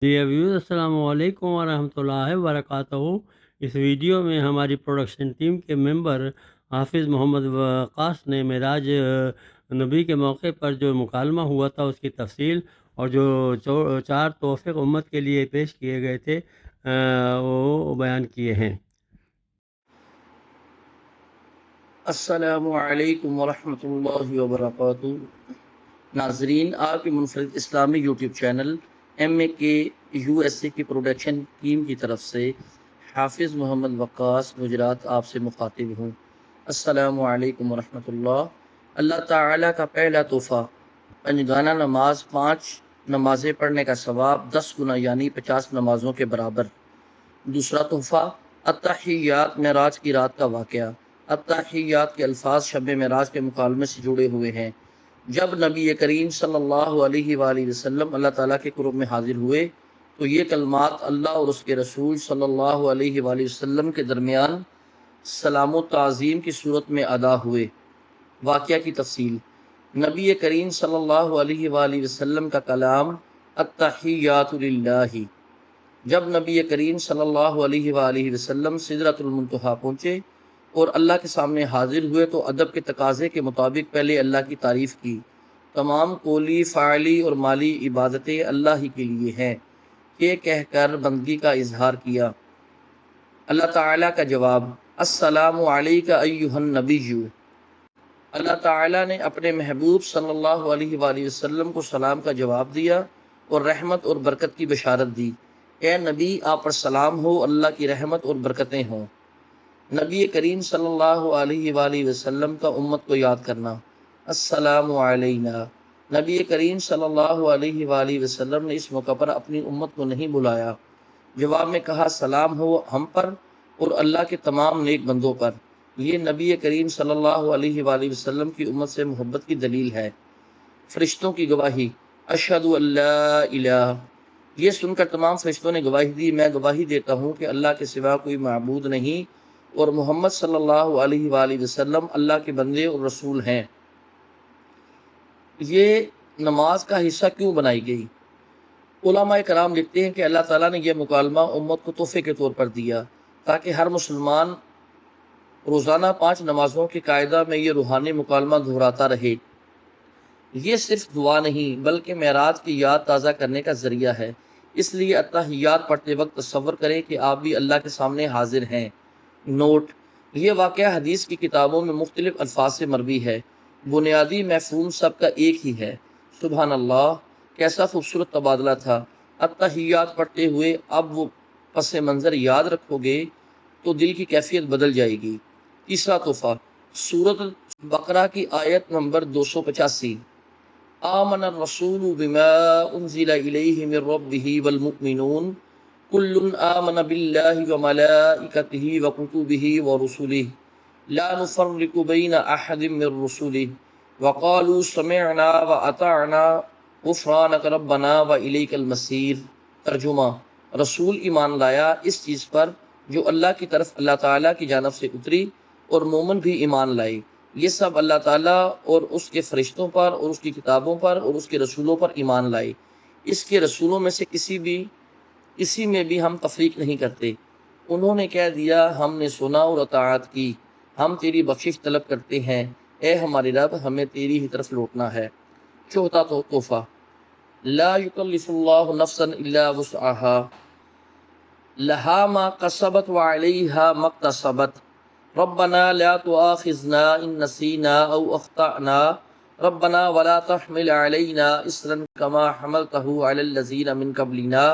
Dear views, السلام علیکم ورحمۃ اللہ وبرکاتہ۔ اس ویڈیو میں ہماری پروڈکشن ٹیم کے ممبر حافظ محمد وقاص نے معراج نبی کے موقع پر جو مکالمہ ہوا تھا اس کی تفصیل اور جو چار تحفے امت کے لیے پیش کیے گئے تھے وہ بیان کیے ہیں۔ السلام علیکم ورحمۃ اللہ وبرکاتہ۔ ناظرین، آپ کے منفرد اسلامی یوٹیوب چینل MAK USA کی پروڈکشن ٹیم کی طرف سے حافظ محمد وقاص گجرات آپ سے مخاطب ہوں۔ السلام علیکم ورحمۃ اللہ۔ اللہ تعالیٰ کا پہلا تحفہ پنجگانہ نماز 5 نمازیں پڑھنے کا ثواب 10 گنا یعنی 50 نمازوں کے برابر۔ دوسرا تحفہ التحیات معراج کی رات کا واقعہ۔ التحیات کے الفاظ شب معراج کے مکالمے سے جڑے ہوئے ہیں۔ جب نبی کریم صلی اللہ علیہ وآلہ وسلم اللہ تعالیٰ کے قرب میں حاضر ہوئے تو یہ کلمات اللہ اور اس کے رسول صلی اللہ علیہ وآلہ وسلم کے درمیان سلام و تعظیم کی صورت میں ادا ہوئے۔ واقعہ کی تفصیل: نبی کریم صلی اللہ علیہ وآلہ وسلم کا کلام التحیات للہ۔ جب نبی کریم صلی اللہ علیہ وآلہ وسلم سدرۃ المنتہا پہنچے اور اللہ کے سامنے حاضر ہوئے تو ادب کے تقاضے کے مطابق پہلے اللہ کی تعریف کی۔ تمام قولی، فعلی اور مالی عبادتیں اللہ ہی کے لیے ہیں، یہ کہہ کر بندگی کا اظہار کیا۔ اللہ تعالیٰ کا جواب: السلام علیک ایھا النبی۔ اللہ تعالیٰ نے اپنے محبوب صلی اللہ علیہ وآلہ وسلم کو سلام کا جواب دیا اور رحمت اور برکت کی بشارت دی۔ اے نبی، آپ پر سلام ہو، اللہ کی رحمت اور برکتیں ہوں۔ نبی کریم صلی اللہ علیہ وآلہ وسلم کا امت کو یاد کرنا: السلام علینا۔ نبی کریم صلی اللہ علیہ وآلہ وسلم نے اس موقع پر اپنی امت کو نہیں بلایا، جواب میں کہا سلام ہو ہم پر اور اللہ کے تمام نیک بندوں پر۔ یہ نبی کریم صلی اللہ علیہ وآلہ وسلم کی امت سے محبت کی دلیل ہے۔ فرشتوں کی گواہی: اشہد ان لا الہ۔ یہ سن کر تمام فرشتوں نے گواہی دی: میں گواہی دیتا ہوں کہ اللہ کے سوا کوئی معبود نہیں اور محمد صلی اللہ علیہ وآلہ وسلم اللہ کے بندے اور رسول ہیں۔ یہ نماز کا حصہ کیوں بنائی گئی؟ علماء کرام لکھتے ہیں کہ اللہ تعالیٰ نے یہ مکالمہ امت کو تحفے کے طور پر دیا تاکہ ہر مسلمان روزانہ 5 نمازوں کی قاعدہ میں یہ روحانی مکالمہ دہراتا رہے۔ یہ صرف دعا نہیں بلکہ معراج کی یاد تازہ کرنے کا ذریعہ ہے۔ اس لیے التحیات پڑھتے وقت تصور کریں کہ آپ بھی اللہ کے سامنے حاضر ہیں۔ نوٹ: یہ واقعہ حدیث کی کتابوں میں مختلف الفاظ سے مروی ہے، بنیادی مفہوم سب کا ایک ہی ہے۔ سبحان اللہ، کیسا خوبصورت تبادلہ تھا۔ التحیات پڑھتے ہوئے اب وہ پس منظر یاد رکھو گے تو دل کی کیفیت بدل جائے گی۔ تیسرا تحفہ سورۃ بقرہ کی آیت نمبر 285۔ آمن الرسول بما انزل الیہ من ربہ والمؤمنون کل آمن باللہ وملائکتہ وکتبہ ورسلہ لا نفرق بین احد من رسلہ وقالوا سمعنا واطعنا غفرانک ربنا والیک المصیر۔ ترجمہ: رسول ایمان لایا اس چیز پر جو اللہ کی طرف اللہ تعالیٰ کی جانب سے اتری، اور مومن بھی ایمان لائے، یہ سب اللہ تعالیٰ اور اس کے فرشتوں پر اور اس کی کتابوں پر اور اس کے رسولوں پر ایمان لائے۔ اس کے رسولوں میں سے کسی میں بھی ہم تفریق نہیں کرتے۔ انہوں نے کہہ دیا ہم نے سنا اور اطاعت کی، ہم تیری بخشش طلب کرتے ہیں، اے ہمارے رب ہمیں تیری ہی طرف لوٹنا ہے۔ چوتھا تحفہ لا یکلف اللہ نفسا الا وسعها لہا ما کسبت وعلیہا ما اکتسبت ربنا لا تؤاخذنا ان نسینا او اخطأنا ربنا ولا تحمل علینا اصرا کما حملته علی الذین من قبلنا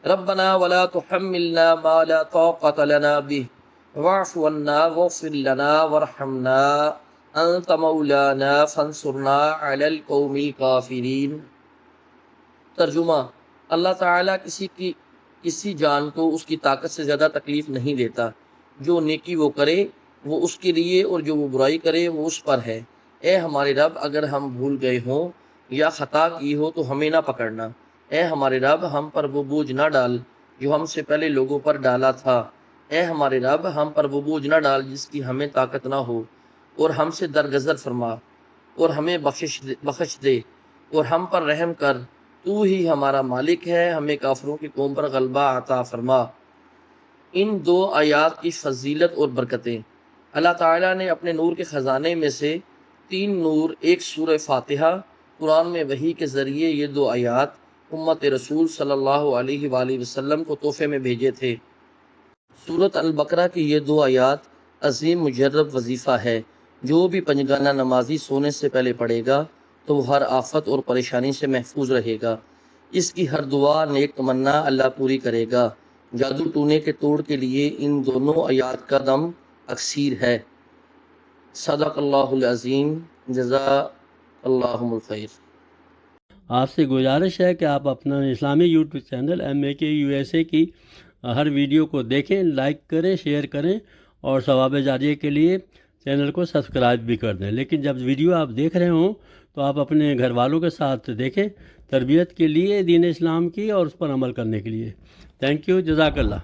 ربنا ولا تحملنا ما لا طاقة لنا به واعف عنا واغفر لنا وارحمنا انت مولانا فانصرنا علی القوم الکافرین۔ ترجمہ: اللہ تعالیٰ کسی جان کو اس کی طاقت سے زیادہ تکلیف نہیں دیتا۔ جو نیکی وہ کرے وہ اس کے لیے اور جو وہ برائی کرے وہ اس پر ہے۔ اے ہمارے رب، اگر ہم بھول گئے ہوں یا خطا کی ہو تو ہمیں نہ پکڑنا۔ اے ہمارے رب، ہم پر وہ بوجھ نہ ڈال جو ہم سے پہلے لوگوں پر ڈالا تھا۔ اے ہمارے رب، ہم پر وہ بوجھ نہ ڈال جس کی ہمیں طاقت نہ ہو، اور ہم سے درگزر فرما اور ہمیں بخش دے اور ہم پر رحم کر تو ہی ہمارا مالک ہے، ہمیں کافروں کی قوم پر غلبہ عطا فرما۔ ان دو آیات کی فضیلت اور برکتیں۔ اللہ تعالیٰ نے اپنے نور کے خزانے میں سے 3 نور، ایک سورہ فاتحہ، قرآن میں وحی کے ذریعے یہ 2 آیات امت رسول صلی اللہ علیہ وآلہ وسلم کو تحفے میں بھیجے تھے۔ سورۃ البقرہ کی یہ 2 آیات عظیم مجرب وظیفہ ہے۔ جو بھی پنجگانہ نمازی سونے سے پہلے پڑھے گا تو وہ ہر آفت اور پریشانی سے محفوظ رہے گا۔ اس کی ہر دعا، نیک تمنا اللہ پوری کرے گا۔ جادو ٹونے کے توڑ کے لیے ان دونوں آیات کا دم اکسیر ہے۔ صدق اللہ العظیم، جزاک اللہم الخیر۔ آپ سے گزارش ہے کہ آپ اپنا اسلامی یوٹیوب چینل MAK USA کی ہر ویڈیو کو دیکھیں، لائک کریں، شیئر کریں اور ثواب جاریہ کے لیے چینل کو سبسکرائب بھی کر دیں۔ لیکن جب ویڈیو آپ دیکھ رہے ہوں تو آپ اپنے گھر والوں کے ساتھ دیکھیں، تربیت کے لیے دین اسلام کی اور اس پر عمل کرنے کے لیے۔ تھینک یو، جزاک اللہ۔